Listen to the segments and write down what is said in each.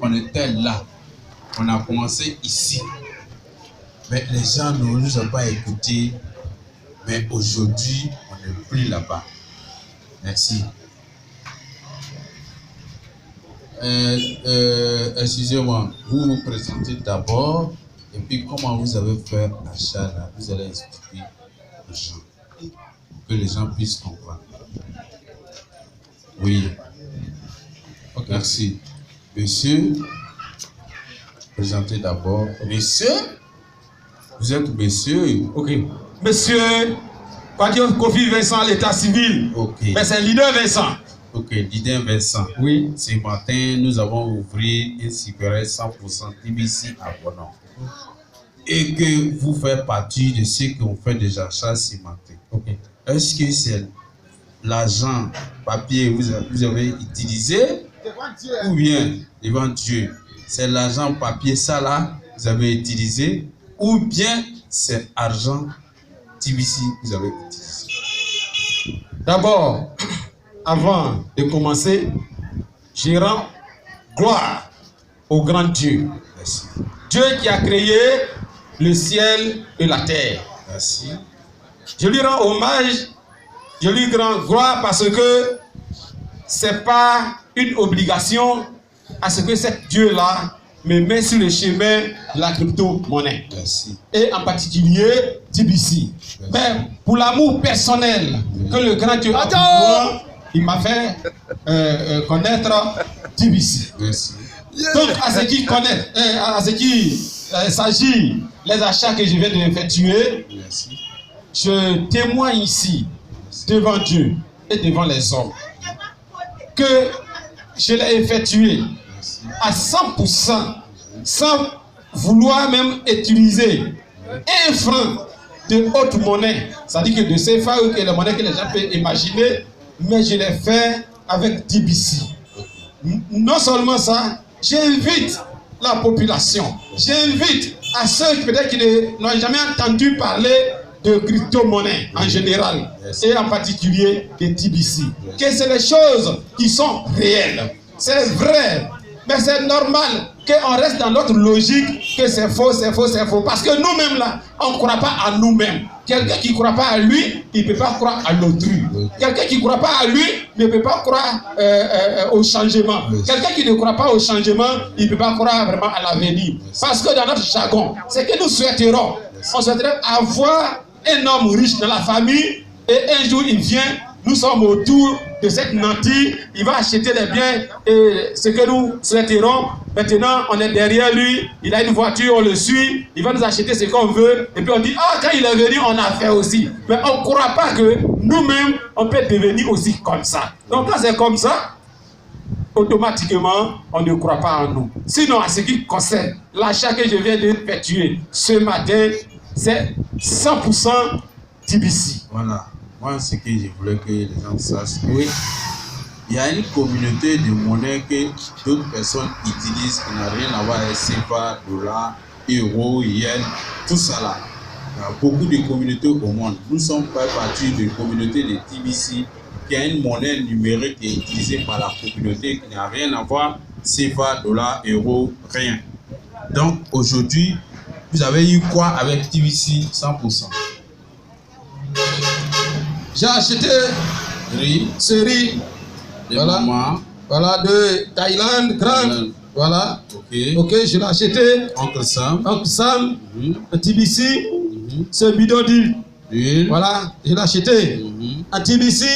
On était là, on a commencé ici, mais les gens ne nous ont pas écoutés. Mais aujourd'hui, on n'est plus là-bas. Merci. Excusez-moi, vous vous présentez d'abord, et puis comment vous avez fait l'achat là, vous allez expliquer aux gens, pour que les gens puissent comprendre. Oui. Okay. Merci. Monsieur, présentez d'abord. Monsieur, vous êtes monsieur. Ok. Monsieur, Kofi Vincent, l'état civil. Ok. Mais c'est leader Vincent. Ok, leader Vincent. Oui. Ce matin, nous avons ouvert une cigarette 100% TBC à Bonon. Et que vous faites partie de ceux qui ont fait des achats ce matin. Ok. Est-ce que c'est l'argent papier que vous avez utilisé ou bien devant Dieu, c'est l'argent papier ça là que vous avez utilisé ou bien c'est argent TBC que vous avez utilisé? D'abord, avant de commencer, je rends gloire au grand Dieu. Merci. Dieu qui a créé le ciel et la terre. Merci. Je lui rends hommage, je lui rends gloire parce que c'est pas une obligation à ce que cet Dieu-là me met sur le chemin de la crypto-monnaie. Merci. Et en particulier TBC. Mais pour l'amour personnel que le grand Dieu a pour moi, il m'a fait connaître TBC. Merci. Donc à ce qui connaît, à ce qui s'agit les achats que je viens d'effectuer, je témoigne ici devant Dieu et devant les hommes que je l'ai effectué à 100% sans vouloir même utiliser un franc de haute monnaie, c'est-à-dire que de CFA ou que les monnaies que les gens peuvent imaginer, mais je l'ai fait avec TBC. Non seulement ça, j'invite la population, j'invite à ceux peut-être qui n'ont jamais entendu parler de crypto-monnaie en général et en particulier de TBC, que c'est les choses qui sont réelles. C'est vrai, mais c'est normal qu'on reste dans notre logique que c'est faux, c'est faux, c'est faux. Parce que nous-mêmes là, on ne croit pas à nous-mêmes. Quelqu'un qui ne croit pas à lui, il ne peut pas croire à l'autrui. Quelqu'un qui ne croit pas à lui ne peut pas croire au changement. Quelqu'un qui ne croit pas au changement, il ne peut pas croire vraiment à l'avenir. Parce que dans notre jargon, c'est que nous souhaiterons, on souhaiterait avoir un homme riche dans la famille et un jour il vient, nous sommes autour de cette nantie, il va acheter des biens et ce que nous souhaiterons, maintenant on est derrière lui, il a une voiture, on le suit, il va nous acheter ce qu'on veut et puis on dit, ah quand il est venu on a fait aussi. Mais on ne croit pas que nous-mêmes on peut devenir aussi comme ça. Donc quand c'est comme ça, automatiquement on ne croit pas en nous. Sinon à ce qui concerne l'achat que je viens d'effectuer ce matin, c'est 100% TBC. Voilà. Moi, ce que je voulais que les gens sachent, oui, il y a une communauté de monnaie que d'autres personnes utilisent qui n'a rien à voir avec CFA, dollars, euros, yens, tout ça là. Il y a beaucoup de communautés au monde. Nous sommes pas partie de communauté de TBC qui a une monnaie numérique qui est utilisée par la communauté qui n'a rien à voir CFA, dollars, euros, rien. Donc aujourd'hui, vous avez eu quoi avec TBC 100%? J'ai acheté riz, ce riz, voilà, maman, voilà, de Thaïlande, grande, voilà, ok, je l'ai acheté, Oncle Sam, un TBC, ce bidon d'huile, voilà, je l'ai acheté, un TBC,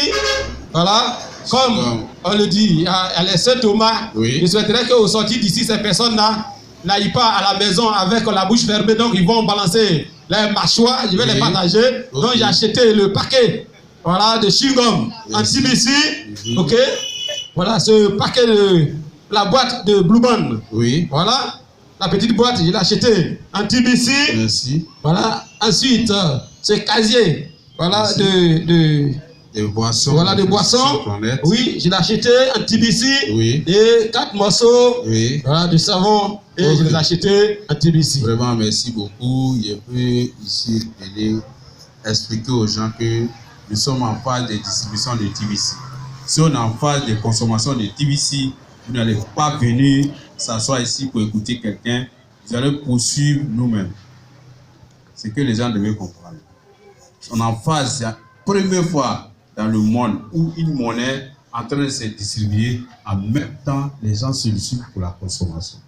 voilà, comme on le dit, il y a les Saint Thomas, je souhaiterais qu'au sortir d'ici, ces personnes-là n'aillent pas à la maison avec la bouche fermée, donc ils vont balancer les mâchoires, je vais les partager, donc j'ai acheté le paquet. Voilà, de chewing-gum en TBC, ok. Voilà, ce paquet de la boîte de Blue Band. Oui. Voilà, la petite boîte, je l'ai acheté en TBC. Merci. Voilà, ensuite, ce casier, voilà, de boissons. Voilà, de boissons. Oui, je l'ai acheté en TBC. Oui. Et 4 morceaux. Oui. Voilà, de savon. Et je les ai achetés en TBC. Vraiment, merci beaucoup. Je peux ici expliquer aux gens que nous sommes en phase de distribution de TBC. Si on est en phase de consommation de TBC, vous n'allez pas venir s'asseoir ici pour écouter quelqu'un, vous allez poursuivre nous-mêmes. C'est que les gens devaient comprendre. On est en phase, c'est la première fois dans le monde où une monnaie est en train de se distribuer, en même temps, les gens se sollicitent pour la consommation.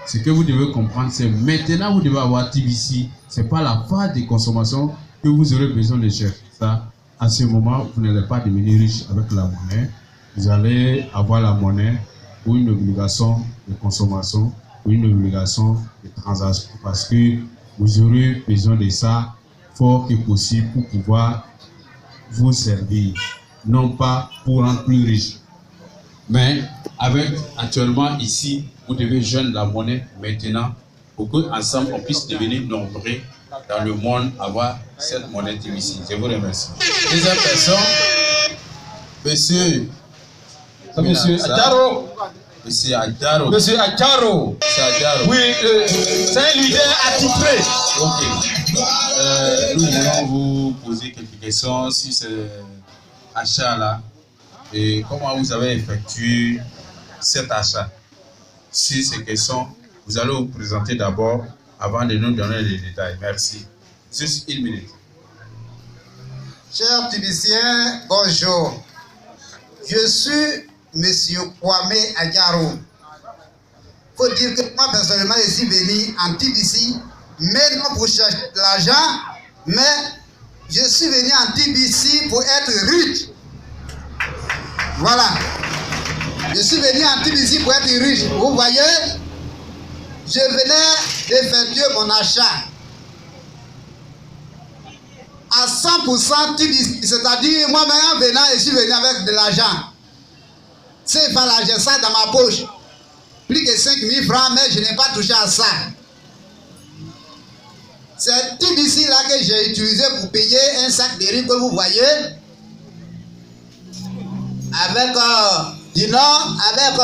Ce que vous devez comprendre, c'est maintenant vous devez avoir TBC. Ce n'est pas la phase de consommation que vous aurez besoin de chercher. Ça, à ce moment, vous n'allez pas devenir riche avec la monnaie. Vous allez avoir la monnaie pour une obligation de consommation, pour une obligation de transaction, parce que vous aurez besoin de ça fort que possible pour pouvoir vous servir, non pas pour rendre plus riche. Mais avec actuellement ici, vous devez joindre la monnaie maintenant pour qu'ensemble on puisse devenir nombreux dans le monde, avoir cette monnaie ici. Je vous remercie. Deuxième personne, Monsieur Adjaro. Monsieur Adjaro. Monsieur Adjaro. Oui, c'est un leader attitré. Ok. Nous voulons vous poser quelques questions sur ce achat-là. Et comment vous avez effectué cet achat? Sur ces questions, vous allez vous présenter d'abord avant de nous donner les détails. Merci. Juste une minute. Chers Tibiciens, bonjour. Je suis Monsieur Kwame Adjaro. Il faut dire que moi, personnellement, je suis venu en TBC, mais non pour chercher de l'argent, mais je suis venu en TBC pour être riche. Voilà. Je suis venu en TBC pour être riche. Vous voyez, je venais d'effectuer mon achat à 100% TBC, c'est-à-dire moi-même en venant, je suis venu avec de l'argent. C'est pas là, j'ai ça dans ma poche. Plus que 5 000 francs, mais je n'ai pas touché à ça. C'est TBC là que j'ai utilisé pour payer un sac de riz que vous voyez. Avec du Nord, avec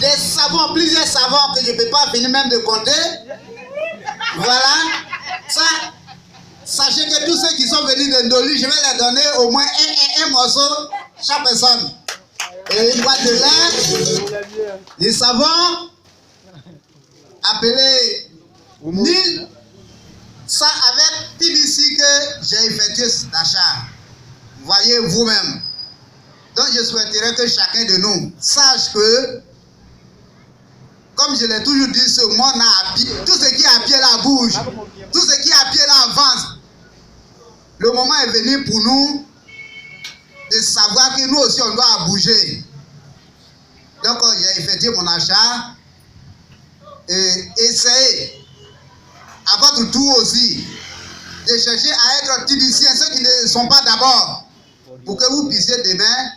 des savons, plusieurs savons que je ne peux pas finir même de compter. Voilà. Ça, sachez que tous ceux qui sont venus de Ndoli, je vais leur donner au moins un morceau chaque personne. Et une boîte de lait, des savons, appelés Nil. Ça avec TBC que j'ai effectué cet achat. Voyez vous-même. Donc je souhaiterais que chacun de nous sache que, comme je l'ai toujours dit, ce monde a à pied. Tout ce qui est à pied là bouge. Tout ce qui est à pied là avance. Le moment est venu pour nous de savoir que nous aussi on doit bouger. Donc j'ai effectué mon achat et essayez à votre tour aussi de chercher à être tibiciens, ceux qui ne sont pas d'abord, pour que vous puissiez demain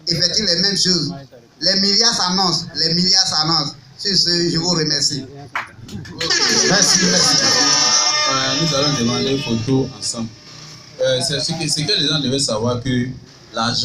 effectuer les mêmes choses. Les milliards s'annoncent, les milliards s'annoncent. Sur ce, je vous remercie. Merci, merci. Nous allons demander une photo ensemble. C'est ce que les gens devaient savoir, que l'argent